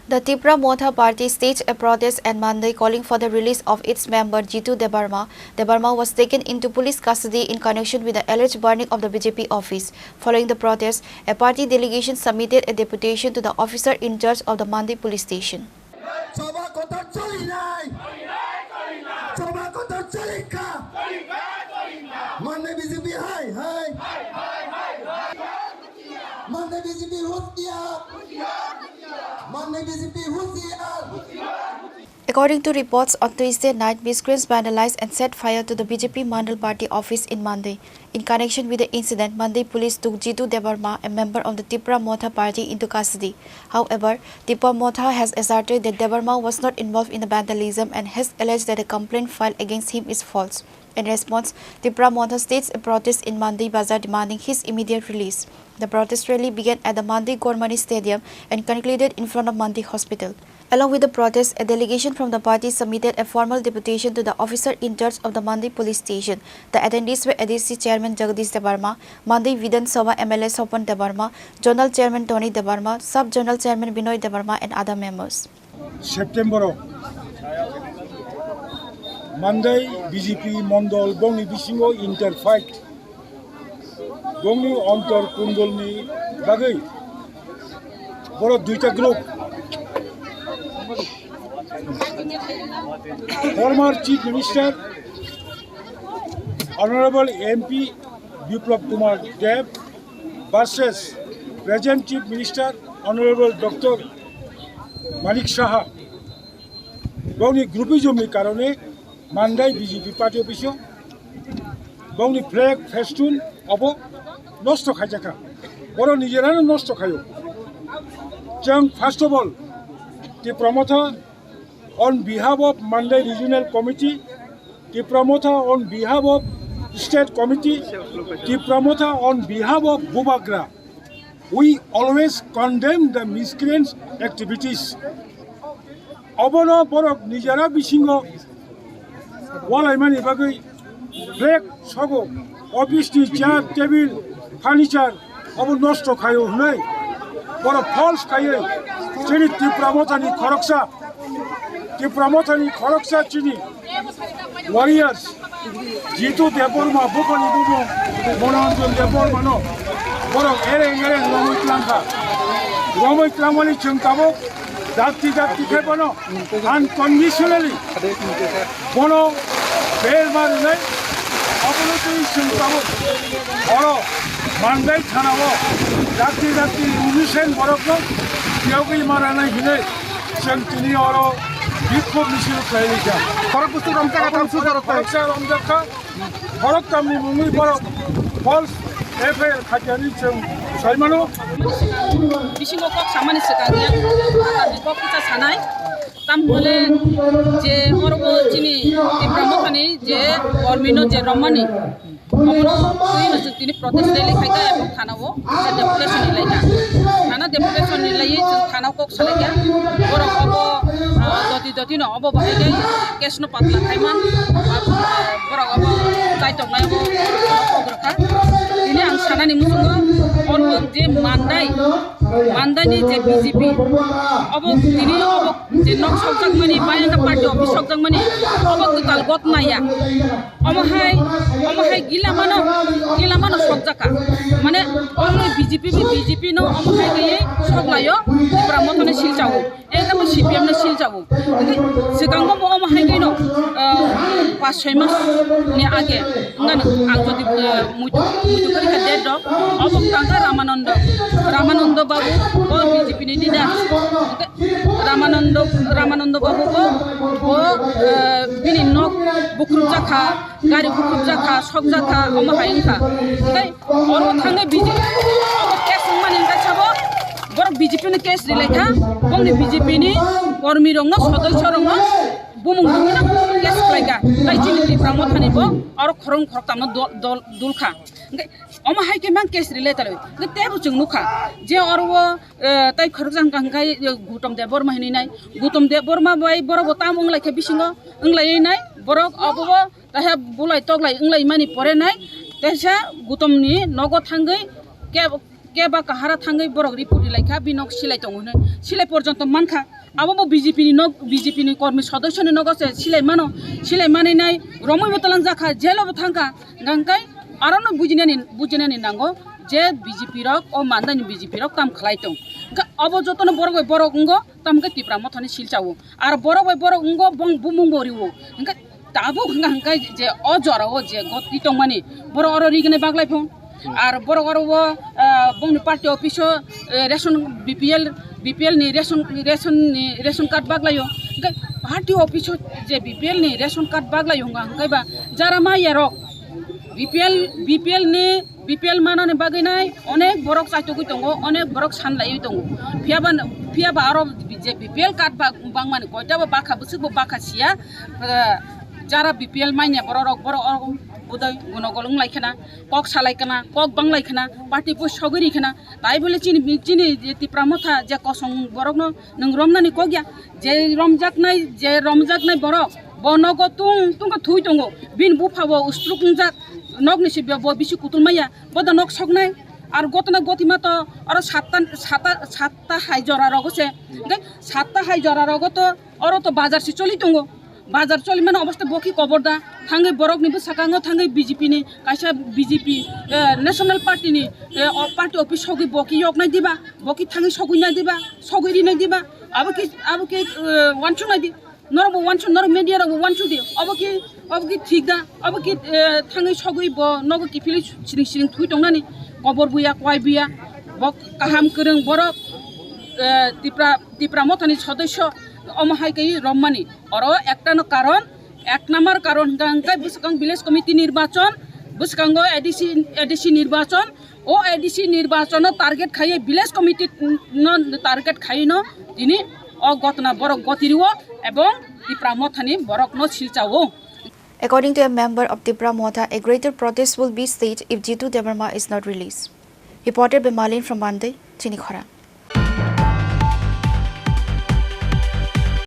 The Tipra Motha party staged a protest on Monday calling for the release of its member Jitu Debarma. Debarma was taken into police custody in connection with the alleged burning of the BJP office. Following the protest, a party delegation submitted a deputation to the officer in charge of the Mandi police station. According to reports, on Tuesday night, miscreants vandalized and set fire to the BJP Mandal party office in Mandi. In connection with the incident, Mandi police took Jitu Debarma, a member of the Tipra Motha party, into custody. However, Tipra Motha has asserted that Debarma was not involved in the vandalism and has alleged that a complaint filed against him is false. In response, Tipra Motha staged a protest in Mandi Bazaar demanding his immediate release. The protest rally began at the Mandi Gormani Stadium and concluded in front of Mandi Hospital. Along with the protest, a delegation from the party submitted a formal deputation to the officer in charge of the Mandi police station. The attendees were ADC Chairman Jagdish Debarma, Mandi Vidhan Sabha MLA Sopan Debarma, Zonal Chairman Tony Debarma, Sub-Zonal Chairman Binoy Debarma and other members. September Monday BJP Mondol Bongni Bisingo interfight Bongni Ontor Kundolni Bagai Boro Duita group Former Chief Minister Honorable MP Biplab Kumar Deb versus present Chief Minister Honorable Dr. Malik Saha Bongni Groupizum Karone Mandai BJP party official Bongni flag festoon Obo Nosto Kajaka Boro Nigerano Nosto Kayo Jang first of all the promoter on behalf of Mandai Regional Committee, the promoter on behalf of State Committee, the promoter on behalf of Bubagra, we always condemn the miscreants' activities. Obono Borok Nijara Bisingo, Walaimani Bagui, Black Sogo, office chair, table, furniture, Obo Nosto Kayo Hunay, Borok false Kaye. Chini Tipramotani Koroksa, Tipramotani Koroksa Chini, warriors, Jitu Deborma, Bukoni Bubu, Monanton Debormano, Borok Ere, Romoy Klamani Chunkabo, Dati Kepano, unconditionally, Bono, Belmar, Opportunity Chunkabo, Oro, Mandai Tanavo, Dati, Unishan Boroko. Yogi Marana Hine, Santini Oro, Biko Michel Kailija. Horakusu Ramka, Horakusa Ramka, Horakami Mumi Borok, False, Efe, Hajanichum, Salmano. Bishingo Kok Samani Sekania, Bokita Sanai, Tamhole, J. Horrible Chini, Pramotani, J. Ormino, J. Romani. Ini protes dari mereka yang Thanawo, deputation nilainya. Karena deputation nilai Thanawo kok selesai, orang apa doti no apa bahaya, case no patla kaiman, orang apa kaitok naya apa berkah. Ini yang sana ni musuhnya, orang je Mandai ni je BJP, apa ini apa je nok sokjak mani, bayang dapat party office sokjak mani, apa total got naya, apa hai gila mana sokjaka, mana orang BJP no apa hai gaya soklayo, Pramotone silcawu, ekdom CPM ne silcawu, jadi sekarang mau apa hai gaya no, pas 6 mas ni age, enggak angkut di mutu kali kadet dok, apa tangga Ramanando Babu, oh BJP ni dah, Ramanando Babu oh bini nok bukruk jaka, gari bukruk jaka, sok jaka, oma hain ka, okay, orang tangga BJP, apa kes manin kacabo, borok BJP ni kes dileka, bong ni BJP ni, kormi rongno, sodoi corongno, bumung dumina kes lega, tai cini di Pramotani bo, orang korong tamno dulka, okay. Oma hai ke mang case relate loi ke tebu chung nuka je orwo tai khorjang kangkai gutom debor mahini nai gutom debor ma bai borok tam onglai ke bisingo onglai nai borok abo tahe bulai toglai onglai mani pore nai tesa gutom ni nogo thangai ke ba kahara thangai borok report laika binok silai tongo silai porjonto manka abo BJP ni kormi sodosyo ni nogo se silai mani nai romoi botalang jakha jelo botangka gangkai arano bujinani nango je BJP rok o mandani BJP rok kam khlaitung abo jotono borok ungo tamke tipra mothani silchawo ar borok ungo bumung boriwo engka tabo gangkai je ojora o je goti tongmani borok oro rigene baglaifong আর বড় বড় বংনি party অফিসও ration BPL ni ration card বাগলাयो party অফিসও যে BPL ni ration card বাগলাयो গাইবা যারা মাইয়ারক বিপিএল মানানি বাগাইনাই অনেক বড়ক চাইতগৈ দङ অনেক বড়ক সানলাই দङ ফিয়াবা আরো যে বিপিএল কার্ড বাংমানি কয়টাবা বাখা বসুবো বাখাসিয়া যারা বিপিএল মাইনা বড় উদয় গুণগলং লাইখানা কক সালাইখানা কক বাংলাইখানা পার্টি পোস্ট সগরিখানা তাই বলে চিনি তিপ্রা মথা যে কসং বরক নং রমনানি কগিয়া যে রমজাক নাই বরক বনগ তুংক থুই দङ বিন বুফাবো উস্ত্রুকজাক নগ নিসি বিসি কুতুলমাইয়া বদ নগ সকনাই আর গতিমা তো আরো সাতটা হাইজরা রগছে সাতটা হাইজরা রগত অর তো বাজার সি চলি দङ বাজার চলি মানে অবস্থা বকি কবরদা থাঙ্গে বরক নিবো সাকাঙ্গ থাঙ্গে বিজেপি ni কাইসা BJP national party ni party office সগি বকি yok নাই দিবা বকি থাঙ্গে সগুই নাই দিবা সগইরি নাই দিবা আবকি ওয়ানচু নাই দি নরব ওয়ানচু নর মিডিয়া রব ওয়ানচু দি অবকি ঠিক দা অবকি থাঙ্গে সগুই ব নগ কি ফিলি সিরিং থুই দংনানি কবর বুয়া কয় বুয়া বক কাহাম করং বরক তিপ্রা মথানি সদস্য অমহাইকাই রম্মানি অরো একটানো কারণ এক নাম্বার কারণ গাঙ্কাই বুসকাং ভিলেজ কমিটি নির্বাচন বুসকাঙ্গ এডিসি নির্বাচন ও এডিসি নির্বাচন টার্গেট খাইয়ে ভিলেজ কমিটি টার্গেট খাইনো তিনি অগতনা বরক গতিরিও এবং তিপ্রা মথানি বরক ন সিলচাও According to a member of Tipra Motha, a greater protest will be staged if Jitu Debarma is not released. Reported by Malin from Mande, Chinikhara.